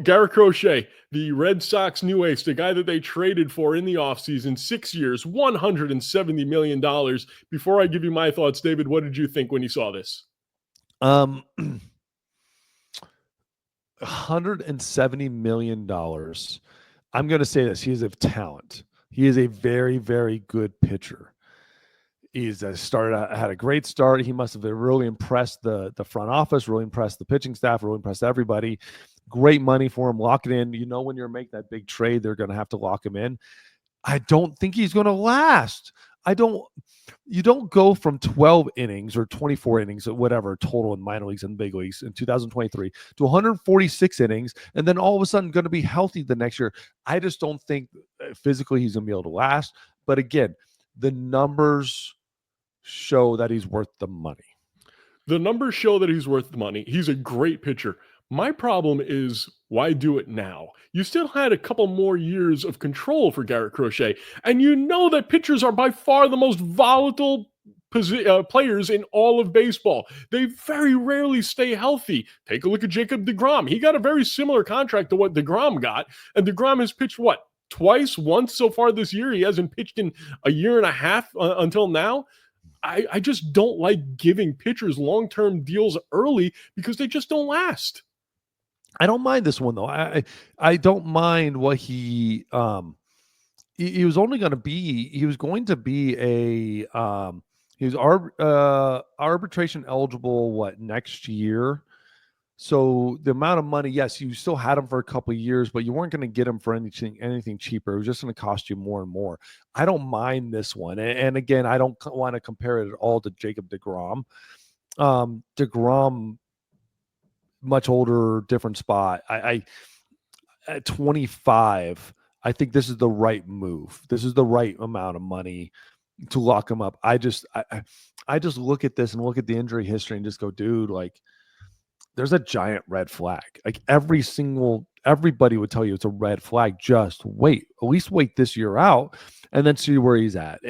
Garrett Crochet, the Red Sox new ace, the guy that they traded for in the offseason, 6 years, $170 million. Before I give you my thoughts, David, what did you think when you saw this? $170 million. I'm going to say this. He is a talent. He is a very, very good pitcher. He's had a great start. He must have really impressed the front office, really impressed the pitching staff, really impressed everybody. Great money for him. Lock it in. You know, when you're making that big trade, they're going to have to lock him in. I don't think he's going to last. You don't go from 12 innings or 24 innings or whatever total in minor leagues and big leagues in 2023 to 146 innings and then all of a sudden going to be healthy the next year. I just don't think physically he's going to be able to last. But again, the numbers show that he's worth the money. The numbers show that he's worth the money. He's a great pitcher. My problem is, why do it now? You still had a couple more years of control for Garrett Crochet, and you know that pitchers are by far the most volatile players in all of baseball. They very rarely stay healthy. Take a look at Jacob deGrom. He got a very similar contract to what deGrom got, and deGrom has pitched, what, once so far this year? He hasn't pitched in a year and a half until now. I just don't like giving pitchers long-term deals early because they just don't last. I don't mind this one though. I don't mind what he was going to be he was arbitration eligible next year. So the amount of money, yes, you still had him for a couple of years, but you weren't going to get him for anything cheaper. It was just going to cost you more and more. I don't mind this one. And again, I don't want to compare it at all to Jacob deGrom. deGrom, much older, different spot. I at 25, I think this is the right move. This is the right amount of money to lock him up. I just look at this and look at the injury history and just go, dude, there's a giant red flag. Everybody would tell you it's a red flag. Just wait, at least wait this year out and then see where he's at.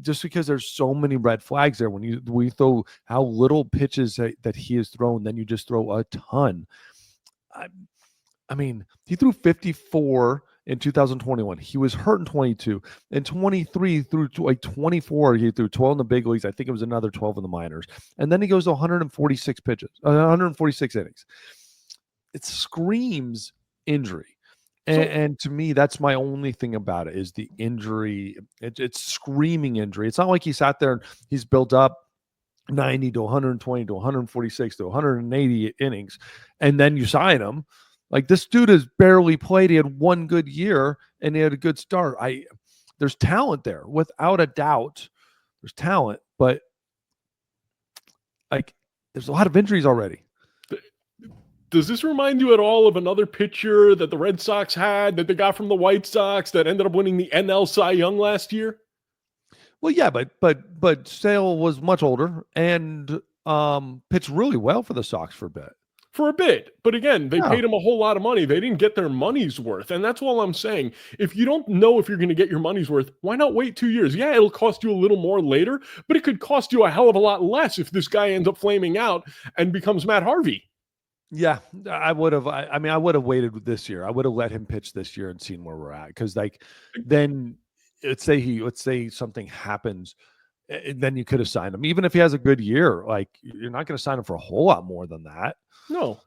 Just because there's so many red flags there, when we throw how little pitches that he has thrown, then you just throw a ton. I mean, he threw 54 in 2021. He was hurt in 22. In 23 through 24, he threw 12 in the big leagues. I think it was another 12 in the minors. And then he goes to 146 innings. It screams injury. And to me, that's my only thing about it is the injury. It's screaming injury. It's not like he sat there and he's built up 90 to 120 to 146 to 180 innings, and then you sign him. This dude has barely played. He had one good year and he had a good start. There's talent there, without a doubt. There's talent, but there's a lot of injuries already. Does this remind you at all of another pitcher that the Red Sox had, that they got from the White Sox, that ended up winning the NL Cy Young last year? Well, yeah, but Sale was much older and pitched really well for the Sox for a bit. But again, they paid him a whole lot of money. They didn't get their money's worth, and that's all I'm saying. If you don't know if you're going to get your money's worth, why not wait 2 years? Yeah, it'll cost you a little more later, but it could cost you a hell of a lot less if this guy ends up flaming out and becomes Matt Harvey. Yeah, I would have. I would have waited this year. I would have let him pitch this year and seen where we're at. Because then let's say something happens, then you could have signed him. Even if he has a good year, you're not going to sign him for a whole lot more than that. No,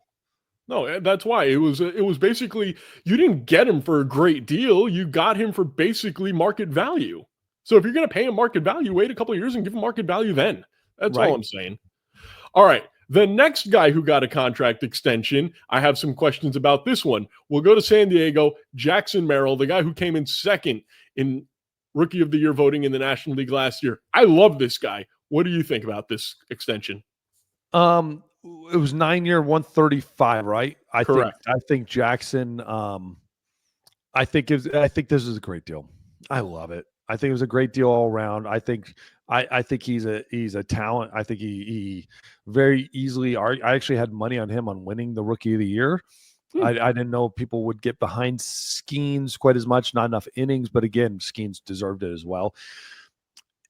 that's why it was basically, you didn't get him for a great deal. You got him for basically market value. So if you're going to pay him market value, wait a couple of years and give him market value then. That's all I'm saying. All right. The next guy who got a contract extension, I have some questions about this one. We'll go to San Diego. Jackson Merrill, the guy who came in second in Rookie of the Year voting in the National League last year. I love this guy. What do you think about this extension? It was 9-year, 135, right? Correct. I think Jackson. I think this is a great deal. I love it. I think it was a great deal all around. I think he's a talent. I think he very easily. I actually had money on him on winning the Rookie of the Year. I didn't know people would get behind Skeens quite as much. Not enough innings, but again, Skeens deserved it as well.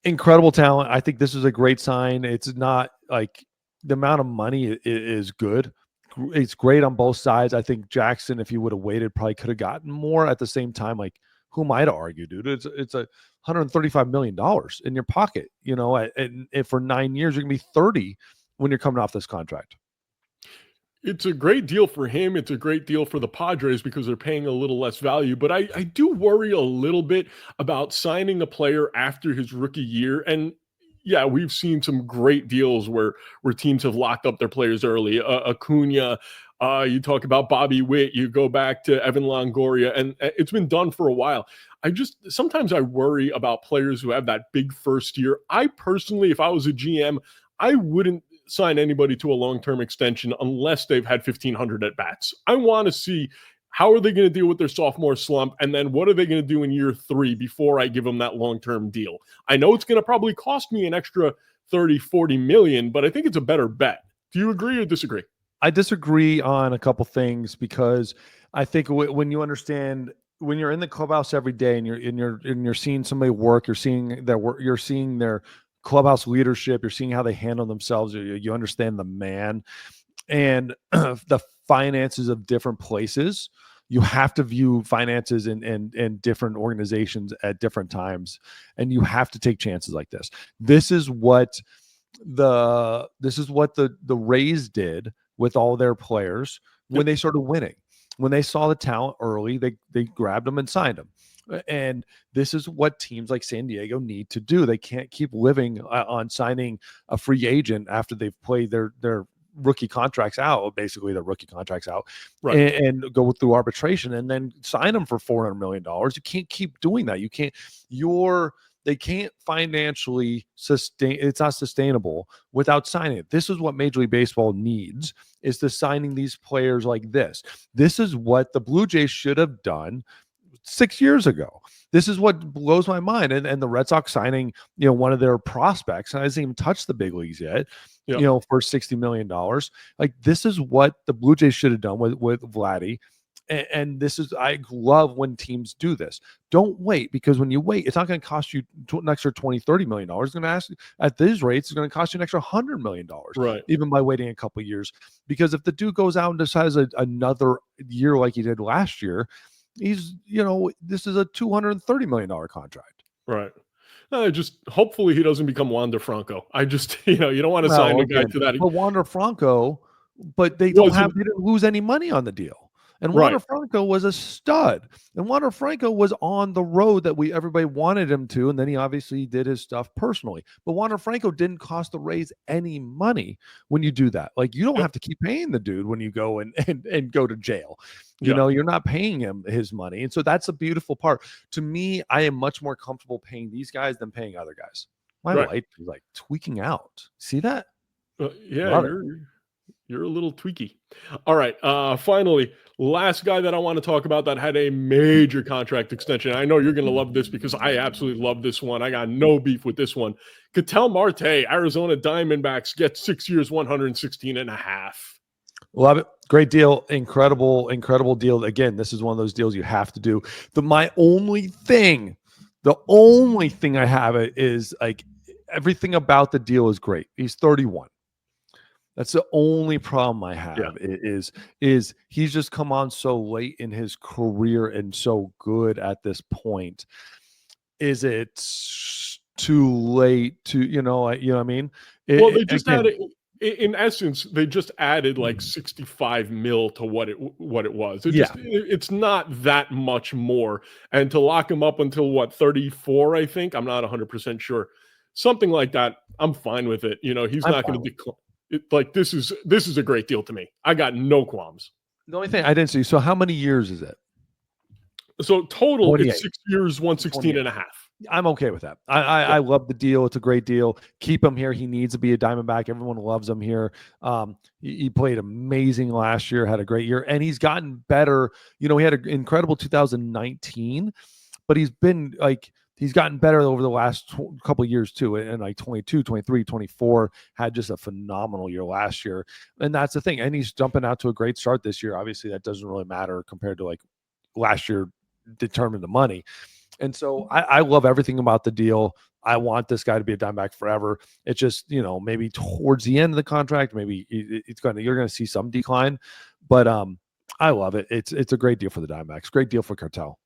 Incredible talent. I think this is a great sign. It's not the amount of money is good. it's great on both sides. I think Jackson, if he would have waited, probably could have gotten more. At the same time, like, who am I to argue, dude? It's a $135 million in your pocket, and for 9 years, you're gonna be 30 when you're coming off this contract. It's a great deal for him. It's a great deal for the Padres because they're paying a little less value. But I do worry a little bit about signing a player after his rookie year. And yeah, we've seen some great deals where teams have locked up their players early. Acuna, you talk about Bobby Witt, you go back to Evan Longoria, and it's been done for a while. Sometimes I worry about players who have that big first year. I personally, if I was a GM, I wouldn't sign anybody to a long-term extension unless they've had 1,500 at bats. I want to see how are they going to deal with their sophomore slump, and then what are they going to do in year 3 before I give them that long-term deal. I know it's going to probably cost me an extra 30, 40 million, but I think it's a better bet. Do you agree or disagree? I disagree on a couple things because I think when you understand, when you're in the clubhouse every day and you're seeing somebody work, you're seeing their work, you're seeing their clubhouse leadership, you're seeing how they handle themselves, you understand the man and the finances of different places. You have to view finances in different organizations at different times, and you have to take chances like this. This is what the Rays did with all their players when they started winning. When they saw the talent early, they grabbed them and signed them. And this is what teams like San Diego need to do. They can't keep living on signing a free agent after they've played their rookie contracts out, basically their rookie contracts out, Right. and go through arbitration and then sign them for $400 million. You can't keep doing that. They can't financially sustain. It's not sustainable without signing it. This is what Major League Baseball needs, is to signing these players like this. This is what the Blue Jays should have done 6 years ago. This is what blows my mind. And the Red Sox signing, one of their prospects, and hasn't even touched the big leagues yet, for $60 million. Like, this is what the Blue Jays should have done with Vladdy. And this is, I love when teams do this. Don't wait, because when you wait, it's not going to cost you an extra $20, $30 million. It's going to ask, at these rates, it's going to cost you an extra $100 million, right? Even by waiting a couple of years. Because if the dude goes out and decides another year like he did last year, he's, this is a $230 million contract. Right. Just hopefully he doesn't become Wander Franco. I just, you don't want to sign a guy to that. But Wander Franco, they didn't lose any money on the deal. And Wander Franco was a stud. And Wander Franco was on the road that everybody wanted him to. And then he obviously did his stuff personally. But Wander Franco didn't cost the Rays any money when you do that. Like, you don't have to keep paying the dude when you go and go to jail. You're not paying him his money. And so that's a beautiful part. To me, I am much more comfortable paying these guys than paying other guys. My light is like tweaking out. See that? Yeah, you're a little tweaky. All right. Finally, last guy that I want to talk about that had a major contract extension. I know you're going to love this because I absolutely love this one. I got no beef with this one. Ketel Marte, Arizona Diamondbacks, gets 6 years, 116 and a half. Love it. Great deal. Incredible deal. Again, this is one of those deals you have to do. The only thing I have is, like, everything about the deal is great. He's 31. That's the only problem I have is he's just come on so late in his career and so good at this point. Is it too late to, what I mean? They just added, in essence, they just added like 65 mil to what it was. It's not that much more. And to lock him up until 34, I think, I'm not 100% sure. Something like that, I'm fine with it. He's not going to decline. This is a great deal to me. I got no qualms. The only thing I didn't see, so how many years is it? So total, 28. It's 6 years, 116 and a half. I'm okay with that. I love the deal. It's a great deal. Keep him here. He needs to be a Diamondback. Everyone loves him here. He played amazing last year, had a great year, and he's gotten better. He had an incredible 2019, but he's gotten better over the last couple of years too. And like 22, 23, 24 had just a phenomenal year last year. And that's the thing. And he's jumping out to a great start this year. Obviously that doesn't really matter compared to like last year determined the money. And so I love everything about the deal. I want this guy to be a Diamondback forever. It's just, maybe towards the end of the contract, maybe you're going to see some decline, but I love it. It's a great deal for the Diamondbacks. Great deal for Cartel.